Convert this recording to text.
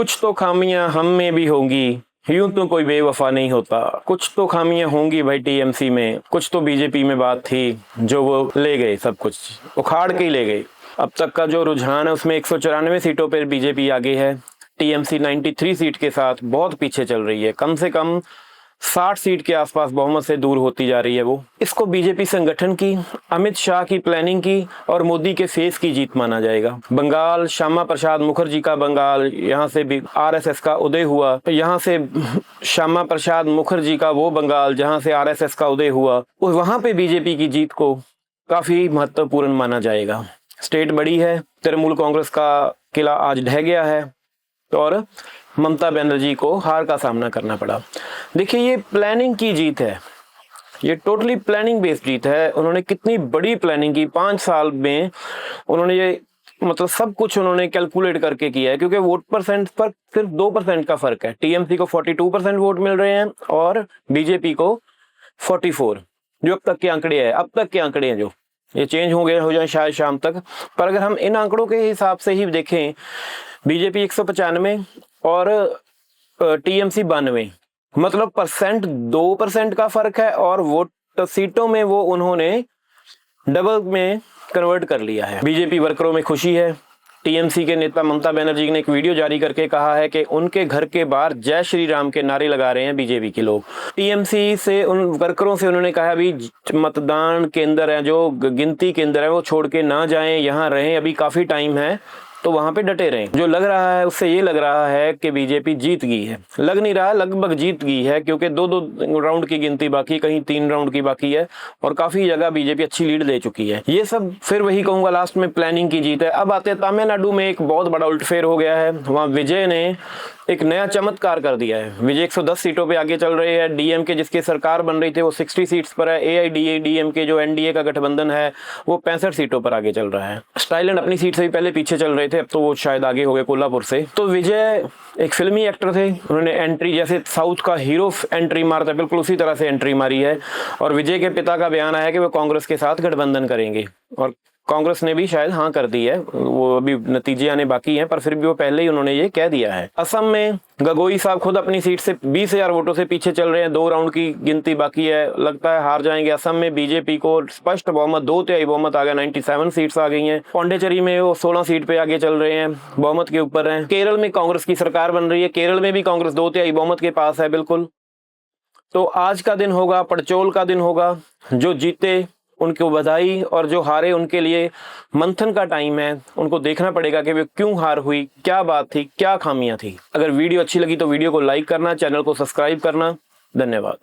कुछ तो खामियां हम में भी होंगी, यूं तो कोई बेवफा नहीं होता। कुछ तो खामियां होंगी भाई टीएमसी में, कुछ तो बीजेपी में बात थी जो वो ले गए, सब कुछ उखाड़ के ही ले गए। अब तक का जो रुझान है उसमें 194 सीटों पर बीजेपी आगे है। टीएमसी 93 सीट के साथ बहुत पीछे चल रही है, कम से कम 60 सीट के आसपास बहुमत से दूर होती जा रही है वो। इसको बीजेपी संगठन की, अमित शाह की प्लानिंग की और मोदी के फेस की जीत माना जाएगा। बंगाल, श्यामा प्रसाद मुखर्जी का बंगाल, यहाँ से भी आरएसएस का उदय हुआ। यहाँ से श्यामा प्रसाद मुखर्जी का वो बंगाल जहाँ से आरएसएस का उदय हुआ, वहां पे बीजेपी की जीत को काफी महत्वपूर्ण माना जाएगा। स्टेट बड़ी है, तृणमूल कांग्रेस का किला आज ढह गया है और ममता बनर्जी को हार का सामना करना पड़ा। देखिए, ये प्लानिंग की जीत है, ये टोटली प्लानिंग बेस्ड जीत है। उन्होंने कितनी बड़ी प्लानिंग की, 5 साल में उन्होंने ये मतलब सब कुछ उन्होंने कैलकुलेट करके किया है। क्योंकि वोट परसेंट पर सिर्फ 2% का फर्क है। टीएमसी को 42% वोट मिल रहे हैं और बीजेपी को 44, जो अब तक के आंकड़े हैं। अब तक के आंकड़े हैं, जो ये चेंज हो जाए शायद शाम तक। पर अगर हम इन आंकड़ों के हिसाब से ही देखें, बीजेपी 195 और टीएमसी 92, मतलब 2% का फर्क है और वोट सीटों में वो उन्होंने डबल में कन्वर्ट कर लिया है। बीजेपी वर्करों में खुशी है। टीएमसी के नेता ममता बनर्जी ने एक वीडियो जारी करके कहा है कि उनके घर के बाहर जय श्री राम के नारे लगा रहे हैं बीजेपी के लोग। टीएमसी से उन वर्करों से उन्होंने कहा अभी मतदान केंद्र है, जो गिनती केंद्र है, वो छोड़ के ना जाएं, यहाँ रहें, अभी काफी टाइम है, तो वहां पे डटे रहें। जो लग रहा है उससे ये लग रहा है कि बीजेपी जीत गई है। लग नहीं रहा, लगभग जीत गई है, क्योंकि 2 राउंड की गिनती बाकी, कहीं 3 राउंड की बाकी है और काफी जगह बीजेपी अच्छी लीड ले चुकी है। ये सब फिर वही कहूंगा लास्ट में प्लानिंग की जीत है। अब आते हैं तमिलनाडु में, एक बहुत बड़ा उल्टफेर हो गया है। वहां विजय ने एक नया चमत्कार कर दिया है। विजय 110 सीटों पे आगे चल रहे हैं। डीएमके जिसकी सरकार बन रही थी वो 60 सीट्स पर है। एआईडीएमके जो एनडीए का गठबंधन है वो 65 सीटों पर आगे चल रहा है। स्टाइलन अपनी सीट से भी पहले पीछे चल रहे थे, अब तो वो शायद आगे हो गए कोल्हापुर से। तो विजय एक फिल्मी एक्टर थे, उन्होंने एंट्री जैसे साउथ का हीरो एंट्री मारता है, बिल्कुल उसी तरह से एंट्री मारी है। और विजय के पिता का बयान आया कि वो कांग्रेस के साथ गठबंधन करेंगे और कांग्रेस ने भी शायद हाँ कर दी है। वो अभी नतीजे आने बाकी हैं, पर फिर भी वो पहले ही उन्होंने ये कह दिया है। असम में गगोई साहब खुद अपनी सीट से 20,000 वोटों से पीछे चल रहे हैं। 2 राउंड की गिनती बाकी है, लगता है हार जाएंगे। असम में बीजेपी को स्पष्ट बहुमत, 2/3 बहुमत आ गया, 97 सीट्स आ गई हैं। पौंडीचेरी में वो 16 सीट पे आगे चल रहे हैं, बहुमत के ऊपर हैं। केरल में कांग्रेस की सरकार बन रही है, केरल में भी कांग्रेस 2/3 बहुमत के पास है बिल्कुल। तो आज का दिन होगा, पड़चोल का दिन होगा। जो जीते उनको बधाई और जो हारे उनके लिए मंथन का टाइम है। उनको देखना पड़ेगा कि वे क्यों हार हुई, क्या बात थी, क्या खामियां थी। अगर वीडियो अच्छी लगी तो वीडियो को लाइक करना, चैनल को सब्सक्राइब करना। धन्यवाद।